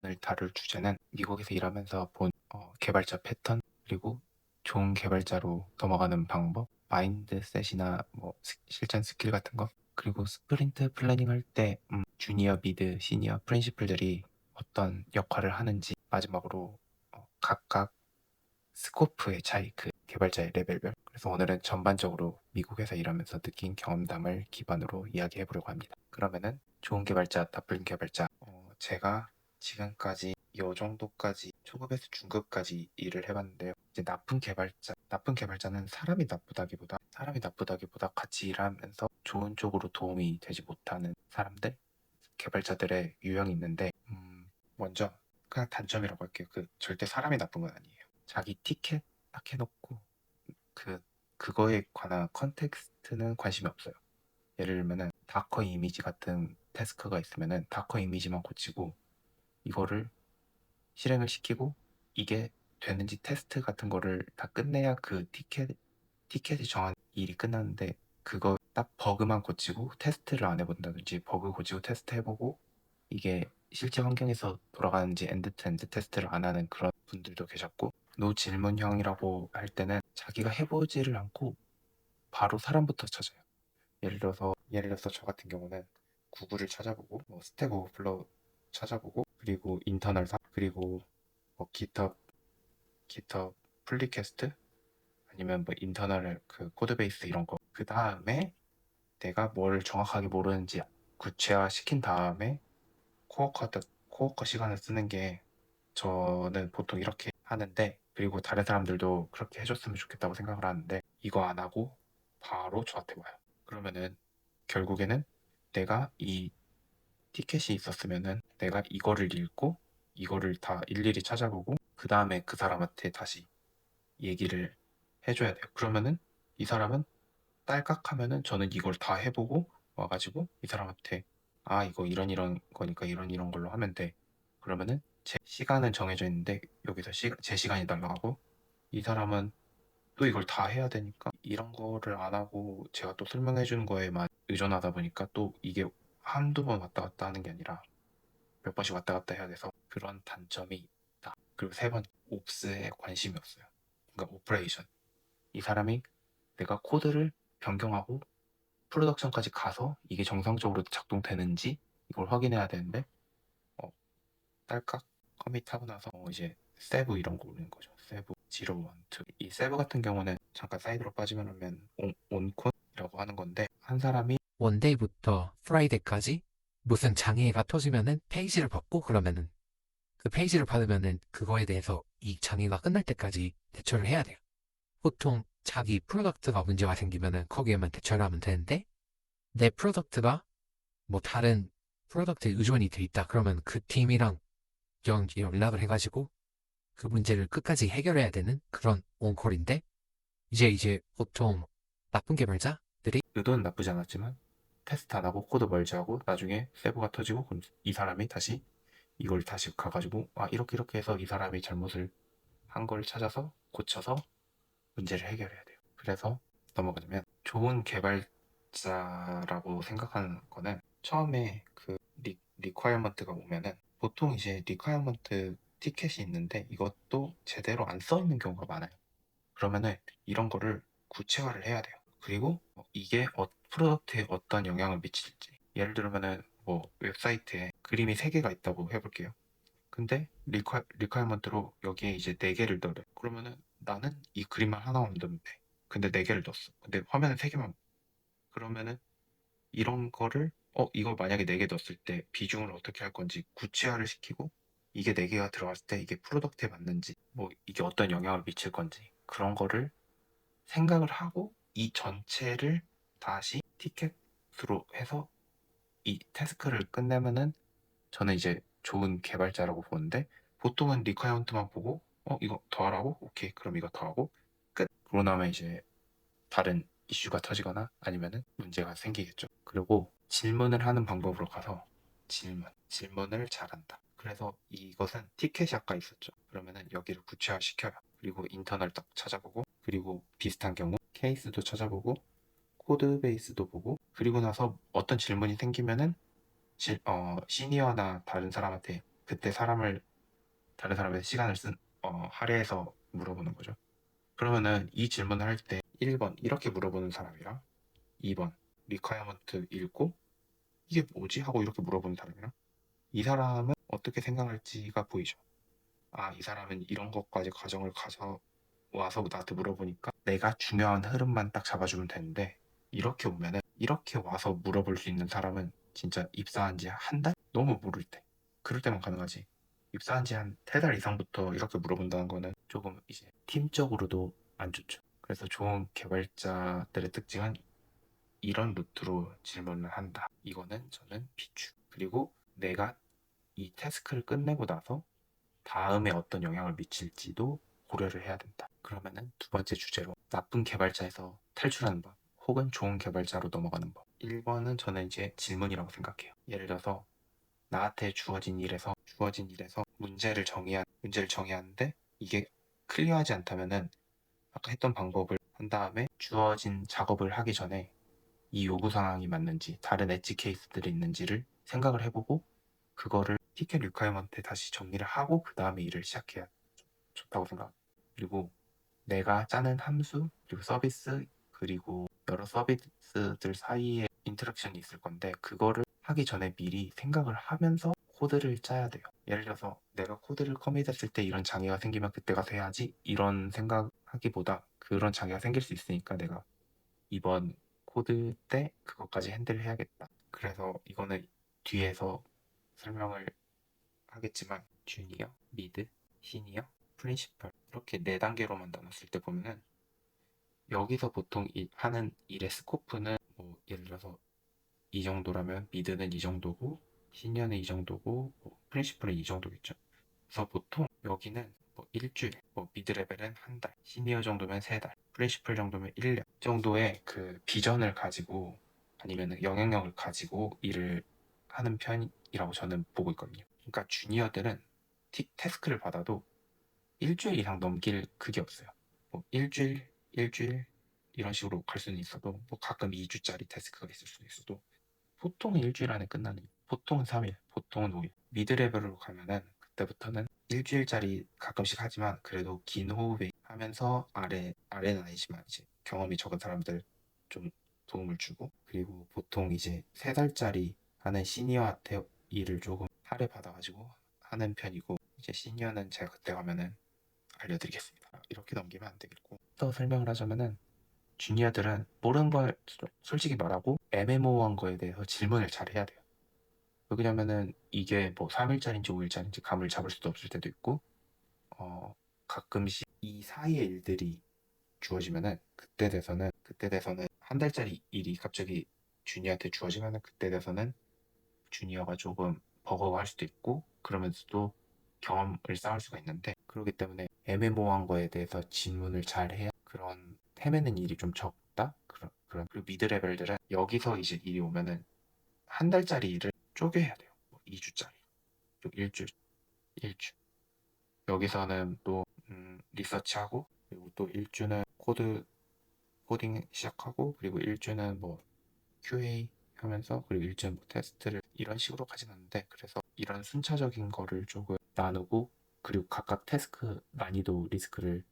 오늘 다룰 주제는 미국에서 일하면서 본 개발자 패턴, 그리고 좋은 개발자로 넘어가는 방법, 마인드셋이나 뭐 실전 스킬 같은 거, 그리고 스프린트 플래닝 할 때 주니어, 미드, 시니어, 프린시플들이 어떤 역할을 하는지, 마지막으로 각각 스코프의 차이, 그 개발자의 레벨별. 그래서 오늘은 전반적으로 미국에서 일하면서 느낀 경험담을 기반으로 이야기해 보려고 합니다. 그러면은 좋은 개발자, 나쁜 개발자. 제가 지금까지 이 정도까지 초급에서 중급까지 일을 해봤는데요. 이제 나쁜 개발자는 사람이 나쁘다기보다 같이 일하면서 좋은 쪽으로 도움이 되지 못하는 사람들, 개발자들의 유형이 있는데, 먼저 그냥 단점이라고 할게요. 절대 사람이 나쁜 건 아니에요. 자기 티켓 딱 해놓고 그 그거에 관한 컨텍스트는 관심이 없어요. 예를 들면은 다커 이미지 같은 태스크가 있으면은 다커 이미지만 고치고 이거를 실행을 시키고, 이게 되는지 테스트 같은 거를 다 끝내야 그 티켓이 정한 일이 끝나는데, 그거 딱 버그만 고치고 테스트를 안 해본다든지, 버그 고치고 테스트 해보고 이게 실제 환경에서 돌아가는지 엔드 투 엔드 테스트를 안 하는 그런 분들도 계셨고, 노질문형이라고 할 때는 자기가 해보지를 않고 바로 사람부터 찾아요. 예를 들어서 저 같은 경우는 구글을 찾아보고, 뭐 스택 오버플로우 찾아보고, 그리고 그리고 뭐 깃허브 플리캐스트, 아니면 뭐 인터널 그 코드베이스 이런 거. 그 다음에 내가 뭘 정확하게 모르는지 구체화 시킨 다음에 코어커 시간을 쓰는 게, 저는 보통 이렇게 하는데, 그리고 다른 사람들도 그렇게 해줬으면 좋겠다고 생각을 하는데, 이거 안 하고 바로 저한테 와요. 그러면은 결국에는 내가 이 티켓이 있었으면은 내가 이거를 읽고 이거를 다 일일이 찾아보고 그 다음에 그 사람한테 다시 얘기를 해줘야 돼요. 그러면은 이 사람은 딸깍하면은 저는 이걸 다 해보고 와가지고 이 사람한테, 아 이거 이런 거니까 이런 걸로 하면 돼. 그러면은 제 시간은 정해져 있는데 여기서 제 시간이 날라가고, 이 사람은 또 이걸 다 해야 되니까 이런 거를 안 하고 제가 또 설명해 주는 거에만 의존하다 보니까, 또 이게 한두 번 왔다 갔다 하는 게 아니라 몇 번씩 왔다 갔다 해야 돼서 그런 단점이 있다. 그리고 세 번, 옵스에 관심이 없어요. 그러니까 오퍼레이션. 이 사람이 내가 코드를 변경하고 프로덕션까지 가서 이게 정상적으로 작동되는지 이걸 확인해야 되는데, 어, 딸깍 커밋하고 나서 이제 세브 이런 거 올리는 거죠. 세브 0, 1, 2. 이 세브 같은 경우는 잠깐 사이드로 빠지면 하면 온콘이라고 하는 건데, 한 사람이 원데이부터 프라이데이까지 무슨 장애가 터지면은 페이지를 받고, 그러면은 그 페이지를 받으면은 그거에 대해서 이 장애가 끝날 때까지 대처를 해야 돼요. 보통 자기 프로덕트가 문제가 생기면은 거기에만 대처를 하면 되는데, 내 프로덕트가 뭐 다른 프로덕트에 의존이 돼 있다 그러면 그 팀이랑 연락을 해가지고 그 문제를 끝까지 해결해야 되는 그런 온콜인데, 이제 보통 나쁜 개발자들이 의도는 나쁘지 않았지만 테스트 안 하고 코드 멀지하고 나중에 세브가 터지고, 그럼 이 사람이 다시 이걸 다시 가가지고, 아 이렇게 해서 이 사람이 잘못을 한 걸 찾아서 고쳐서 문제를 해결해야 돼요. 그래서 넘어가자면, 좋은 개발자라고 생각하는 거는 처음에 그 리퀘어먼트가 오면은 보통 이제 리퀘어먼트 티켓이 있는데 이것도 제대로 안 써 있는 경우가 많아요. 그러면은 이런 거를 구체화를 해야 돼요. 그리고 이게 프로덕트에 어떤 영향을 미칠지. 예를 들면은 뭐 웹사이트에 그림이 3개가 있다고 해볼게요. 근데 리퀘어먼트로 여기에 이제 4개를 넣으래. 그러면은 나는 이 그림만 하나만 넣으면 돼. 근데 4개를 넣었어. 근데 화면은 3개만. 그러면은 이런 거를 이거 만약에 4개 넣었을 때 비중을 어떻게 할 건지 구체화를 시키고, 이게 4개가 들어갔을 때 이게 프로덕트에 맞는지, 뭐 이게 어떤 영향을 미칠 건지, 그런 거를 생각을 하고 이 전체를 다시 티켓으로 해서 이 태스크를 끝내면은 저는 이제 좋은 개발자라고 보는데, 보통은 리퀘어먼트만 보고 이거 더하라고? 오케이 그럼 이거 더하고 끝. 그러고 나면 이제 다른 이슈가 터지거나 아니면은 문제가 생기겠죠. 그리고 질문을 하는 방법으로 가서 질문을 잘한다. 그래서 이것은 티켓이 아까 있었죠. 그러면은 여기를 구체화 시켜요. 그리고 인터널 딱 찾아보고, 그리고 비슷한 경우 케이스도 찾아보고 코드 베이스도 보고, 그리고 나서 어떤 질문이 생기면은 시니어나 다른 사람한테 그때 다른 사람의 시간을 할애해서 물어보는 거죠. 그러면은 이 질문을 할 때 1번 이렇게 물어보는 사람이랑 2번 리퀘어먼트 읽고 이게 뭐지? 하고 이렇게 물어보는 사람이랑 이 사람은 어떻게 생각할지가 보이죠. 아, 이 사람은 이런 것까지 과정을 가져와서 나한테 물어보니까 내가 중요한 흐름만 딱 잡아주면 되는데 이렇게 오면은 이렇게 와서 물어볼 수 있는 사람은 진짜 입사한 지 한 달? 너무 모를 때. 그럴 때만 가능하지. 입사한 지 한 3달 이상부터 이렇게 물어본다는 거는 조금 이제 팀적으로도 안 좋죠. 그래서 좋은 개발자들의 특징은 이런 루트로 질문을 한다. 이거는 저는 비추. 그리고 내가 이 태스크를 끝내고 나서 다음에 어떤 영향을 미칠지도 고려를 해야 된다. 그러면은 두 번째 주제로 나쁜 개발자에서 탈출하는 법 혹은 좋은 개발자로 넘어가는 법. 1번은 저는 이제 질문이라고 생각해요. 예를 들어서 나한테 주어진 일에서 문제를 정의하는데 이게 클리어하지 않다면은 아까 했던 방법을 한 다음에 주어진 작업을 하기 전에 이 요구 사항이 맞는지 다른 엣지 케이스들이 있는지를 생각을 해보고 그거를 티켓 리퀘어먼트에 다시 정리를 하고 그 다음에 일을 시작해야 좋다고 생각합니다. 그리고 내가 짜는 함수 그리고 서비스 그리고 여러 서비스들 사이에 인터랙션이 있을 건데 그거를 하기 전에 미리 생각을 하면서 코드를 짜야 돼요. 예를 들어서 내가 코드를 커밋했을 때 이런 장애가 생기면 그때 가서 해야지 이런 생각하기보다 그런 장애가 생길 수 있으니까 내가 이번 코드 때 그것까지 핸들을 해야겠다. 그래서 이거는 뒤에서 설명을 하겠지만 주니어, 미드, 시니어, 프린시펄 이렇게 4단계로만 나눴을 때 보면은 여기서 보통 하는 일의 스코프는 뭐 예를 들어서 이 정도라면 미드는 이 정도고 시니어는 이 정도고 뭐 프린시펄은 이 정도겠죠. 그래서 보통 여기는 뭐 일주일, 뭐 미드 레벨은 한 달, 시니어 정도면 3달, 프린시플 정도면 1년 정도의 그 비전을 가지고 아니면 영향력을 가지고 일을 하는 편이라고 저는 보고 있거든요. 그러니까 주니어들은 태스크를 받아도 일주일 이상 넘길 그게 없어요. 뭐 일주일 이런 식으로 갈 수는 있어도 뭐 가끔 2주짜리 태스크가 있을 수도 있어도 보통은 일주일 안에 끝나는 보통은 3일, 보통은 5일. 미드 레벨로 가면은 그때부터는 일주일짜리 가끔씩 하지만 그래도 긴 호흡에 하면서 아래는 아니지만 이제 경험이 적은 사람들 좀 도움을 주고 그리고 보통 이제 3달짜리 하는 시니어한테 일을 조금 할애 받아가지고 하는 편이고 이제 시니어는 제가 그때 가면은 알려드리겠습니다. 이렇게 넘기면 안 되겠고 또 설명을 하자면은 주니어들은 모르는 걸 솔직히 말하고 애매모호한 거에 대해서 질문을 잘 해야 돼요. 왜냐면은 이게 뭐 3일짜리인지 5일짜리인지 감을 잡을 수도 없을 때도 있고 가끔씩 이 사이의 일들이 주어지면은 그때 돼서는 한 달짜리 일이 갑자기 주니어한테 주어지면은 그때 돼서는 주니어가 조금 버거워할 수도 있고 그러면서도 경험을 쌓을 수가 있는데 그렇기 때문에 애매모호한 거에 대해서 질문을 잘 해야 그런 헤매는 일이 좀 적다 그런 그리고 미드 레벨들은 여기서 이제 일이 오면은 한 달짜리 일을 쪼개야 돼요. 뭐 2주짜리 또 일주 여기서는 또 리서치하고 그리고 또 일주는 코딩 시작하고 그리고 일주는 뭐 QA 하면서 그리고 일주는 뭐 테스트를 이런 식으로 가진 않는데 그래서 이런 순차적인 거를 조금 나누고 그리고 각각 태스크 난이도 리스크를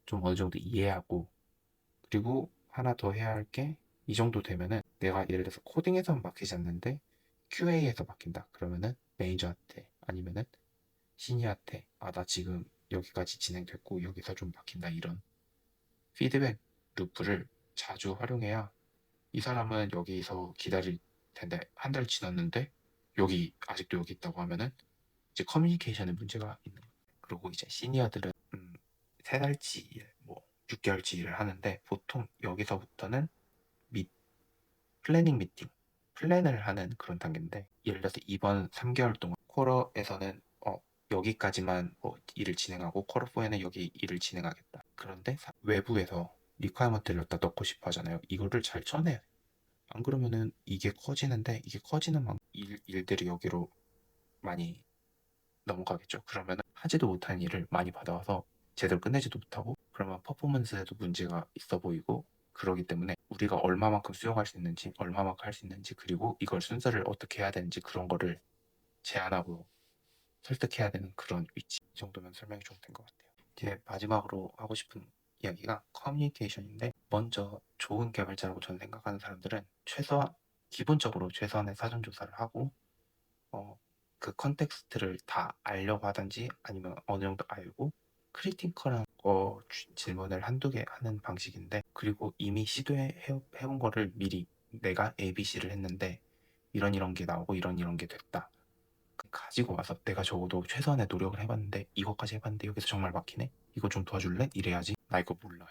좀 어느 정도 이해하고 그리고 하나 더 해야 할 게 이 정도 되면은 내가 예를 들어서 코딩에서는 막히지 않는데 QA에서 막힌다. 그러면은 매니저한테 아니면은 시니어한테 나 지금 여기까지 진행됐고 여기서 좀 막힌다 이런 피드백 루프를 자주 활용해야 이 사람은 여기서 기다릴 텐데 한 달 지났는데 아직도 여기 있다고 하면은 이제 커뮤니케이션에 문제가 있는 거예요. 그리고 이제 시니어들은 3달치 일, 뭐 6개월치 일을 하는데 보통 여기서부터는 미, 플래닝 미팅, 플랜을 하는 그런 단계인데 예를 들어서 이번 3개월 동안 쿼러에서는 여기까지만 뭐 일을 진행하고 쿼러4에는 여기 일을 진행하겠다. 그런데 외부에서 리퀘어먼트를 갖다 넣고 싶어 하잖아요. 이거를 잘 쳐내야 돼요. 안 그러면은 이게 커지는데 이게 커지는 만큼 일들이 여기로 많이 넘어가겠죠. 그러면은 하지도 못한 일을 많이 받아와서 제대로 끝내지도 못하고 그러면 퍼포먼스에도 문제가 있어 보이고 그러기 때문에 우리가 얼마만큼 수용할 수 있는지 얼마만큼 할 수 있는지 그리고 이걸 순서를 어떻게 해야 되는지 그런 거를 제안하고 설득해야 되는 그런 위치. 이 정도면 설명이 좀 된 것 같아요. 이제 마지막으로 하고 싶은 이야기가 커뮤니케이션인데, 먼저 좋은 개발자라고 저는 생각하는 사람들은 기본적으로 최소한의 사전 조사를 하고 그 컨텍스트를 다 알려고 하든지 아니면 어느 정도 알고 크리티컬한 질문을 한두 개 하는 방식인데, 그리고 이미 해온 거를 미리 내가 ABC를 했는데 이런 게 나오고 이런 게 됐다 가지고 와서 내가 적어도 최소한의 노력을 해봤는데 이것까지 해봤는데 여기서 정말 막히네? 이거 좀 도와줄래? 이래야지. 나 이거 몰라요.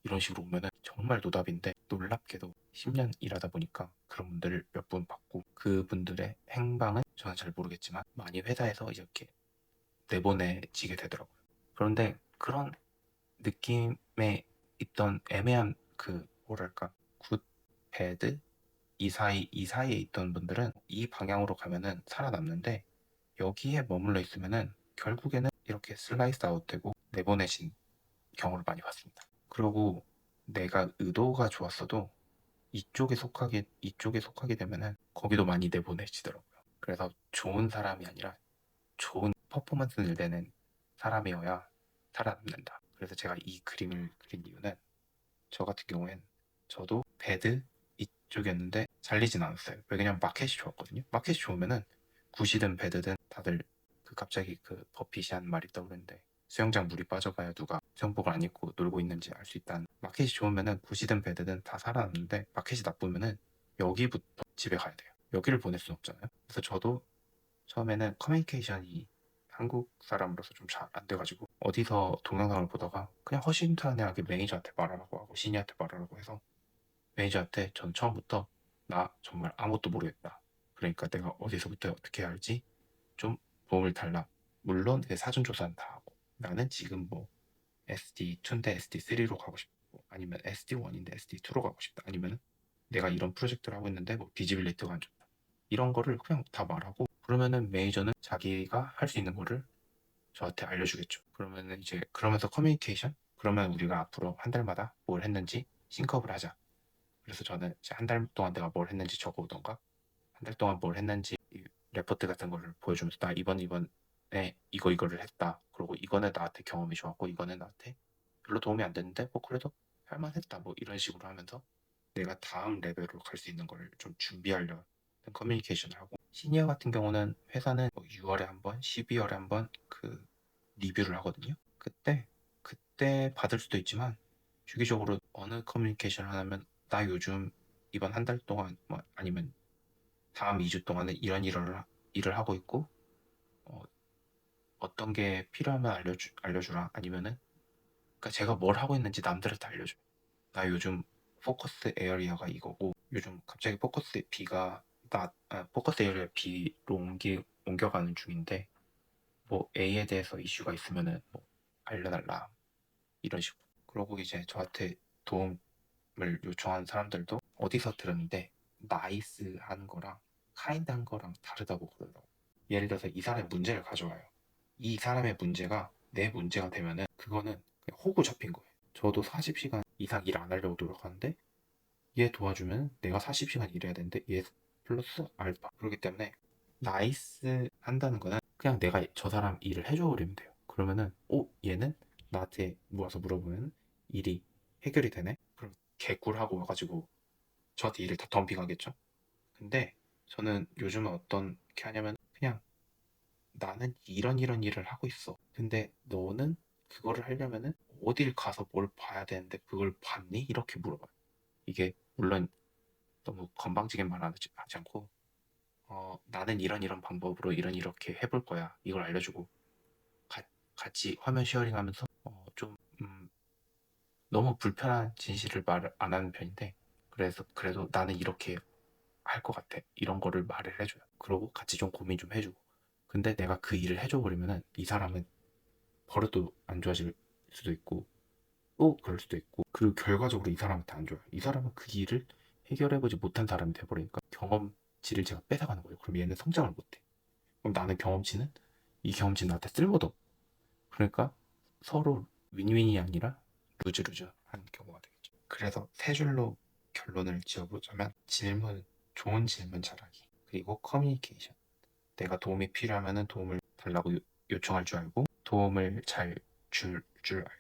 이런 식으로 오면은 정말 노답인데, 놀랍게도 10년 일하다 보니까 그런 분들을 몇 분 봤고, 그분들의 행방은 저는 잘 모르겠지만 많이 회사에서 이렇게 내보내지게 되더라고요. 그런데 그런 느낌에 있던 애매한 뭐랄까, 굿, 배드, 이 사이에 있던 분들은 이 방향으로 가면은 살아남는데, 여기에 머물러 있으면은 결국에는 이렇게 슬라이스 아웃되고 내보내진 경우를 많이 봤습니다. 그리고 내가 의도가 좋았어도 이쪽에 속하게 되면은 거기도 많이 내보내지더라고요. 그래서 좋은 사람이 아니라 좋은 퍼포먼스를 내는 사람이어야 살아남는다. 그래서 제가 이 그림을 그린 이유는, 저 같은 경우엔 저도 배드 이쪽이었는데 잘리진 않았어요. 왜냐면 마켓이 좋았거든요. 마켓이 좋으면은 굿이든 배드든 다들 갑자기 버핏이 한 말이 떠오르는데, 수영장 물이 빠져봐야 누가 수영복을 안 입고 놀고 있는지 알 수 있다는. 마켓이 좋으면은 굿이든 배드든 다 살아남는데, 마켓이 나쁘면은 여기부터 집에 가야 돼요. 여기를 보낼 수는 없잖아요. 그래서 저도 처음에는 커뮤니케이션이 한국 사람으로서 좀 잘 안 돼가지고 어디서 동영상을 보다가 그냥 허심탄회하게 매니저한테 말하라고 하고 시니어한테 말하라고 해서, 매니저한테 전 처음부터 나 정말 아무것도 모르겠다. 그러니까 내가 어디서부터 어떻게 해야 할지 좀 도움을 달라. 물론 내 사전조사는 다 하고, 나는 지금 뭐 SD2인데 SD3로 가고 싶고, 아니면 SD1인데 SD2로 가고 싶다. 아니면 내가 이런 프로젝트를 하고 있는데 뭐 비지빌리티가 안 좋다. 이런 거를 그냥 다 말하고, 그러면은 매니저는 자기가 할 수 있는 거를 저한테 알려주겠죠. 그러면은 이제 그러면서 커뮤니케이션? 그러면 우리가 앞으로 한 달마다 뭘 했는지 싱크업을 하자. 그래서 저는 이제 한 달 동안 내가 뭘 했는지 적어오던가, 한 달 동안 뭘 했는지 레포트 같은 거를 보여주면서, 나 이번에 이거를 했다. 그리고 이거는 나한테 경험이 좋았고 이거는 나한테 별로 도움이 안 됐는데 뭐 그래도 할만했다. 뭐 이런 식으로 하면서 내가 다음 레벨로 갈 수 있는 걸 좀 준비하려는 커뮤니케이션을 하고, 시니어 같은 경우는 회사는 뭐 6월에 한 번, 12월에 한 번 리뷰를 하거든요. 그때 받을 수도 있지만, 주기적으로 어느 커뮤니케이션을 하냐면, 나 요즘 이번 한 달 동안 뭐 아니면 다음 2주 동안은 이런 일을 하고 있고, 어, 어떤 게 필요하면 알려주라. 아니면은 그러니까 제가 뭘 하고 있는지 남들한테 알려줘요. 나 요즘 포커스 에어리어가 이거고, 요즘 갑자기 포커스 에어리어 B로 옮겨가는 중인데 뭐 A에 대해서 이슈가 있으면은 뭐 알려달라. 이런 식으로. 그러고 이제 저한테 도움을 요청한 사람들도 어디서 들었는데, 나이스한 거랑 카인드한 거랑 다르다고 그러더라고. 예를 들어서 이 사람의 문제를 가져와요. 이 사람의 문제가 내 문제가 되면은 그거는 그냥 호구 잡힌 거예요. 저도 40시간 이상 일 안 하려고 노력하는데, 얘 도와주면 내가 40시간 일해야 되는데 얘 플러스 알파. 그렇기 때문에 나이스 한다는 거는 그냥 내가 저 사람 일을 해줘 버리면 돼요. 그러면은 얘는 나한테 모아서 물어보면 일이 해결이 되네? 그럼 개꿀하고 와가지고 저한테 일을 다 덤핑하겠죠? 근데 저는 요즘은 어떻게 하냐면, 그냥 나는 이런 일을 하고 있어. 근데 너는 그거를 하려면은 어딜 가서 뭘 봐야 되는데 그걸 봤니? 이렇게 물어봐요. 이게 물론 너무 건방지게 말하지 않고, 나는 이런 방법으로 이렇게 해볼 거야. 이걸 알려주고 가- 같이 화면 쉐어링하면서 좀 너무 불편한 진실을 말 안 하는 편인데, 그래서 그래도 나는 이렇게 할 것 같아. 이런 거를 말을 해줘요. 그러고 같이 좀 고민 좀 해주고. 근데 내가 그 일을 해줘 버리면은 이 사람은 버릇도 안 좋아질 수도 있고 또 그럴 수도 있고, 그리고 결과적으로 이 사람한테 안 좋아요. 이 사람은 그 일을 해결해보지 못한 사람이 돼버리니까 경험치를 제가 뺏어가는 거예요. 그럼 얘는 성장을 못해. 그럼 나는 이 경험치는 나한테 쓸모도 없고. 그러니까 서로 윈윈이 아니라 루즈루즈 하는 경우가 되겠죠. 그래서 세 줄로 결론을 지어보자면, 좋은 질문 잘하기, 그리고 커뮤니케이션. 내가 도움이 필요하면 도움을 달라고 요청할 줄 알고 도움을 잘 줄 알고,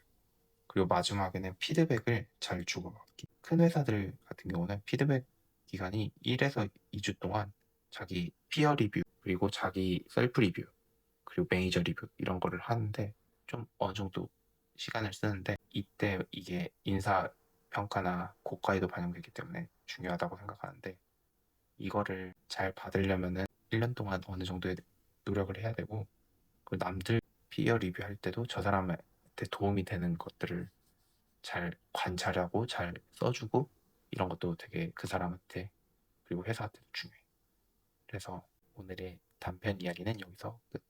그리고 마지막에는 피드백을 잘 주고받기. 큰 회사들 같은 경우는 피드백 기간이 1에서 2주 동안 자기 피어 리뷰, 그리고 자기 셀프 리뷰, 그리고 매니저 리뷰 이런 거를 하는데 좀 어느 정도 시간을 쓰는데, 이때 이게 인사 평가나 고과에도 반영되기 때문에 중요하다고 생각하는데, 이거를 잘 받으려면은 1년 동안 어느 정도의 노력을 해야 되고, 그리고 남들 피어 리뷰할 때도 저 사람한테 도움이 되는 것들을 잘 관찰하고 잘 써주고, 이런 것도 되게 그 사람한테 그리고 회사한테도 중요해. 그래서 오늘의 단편 이야기는 여기서 끝.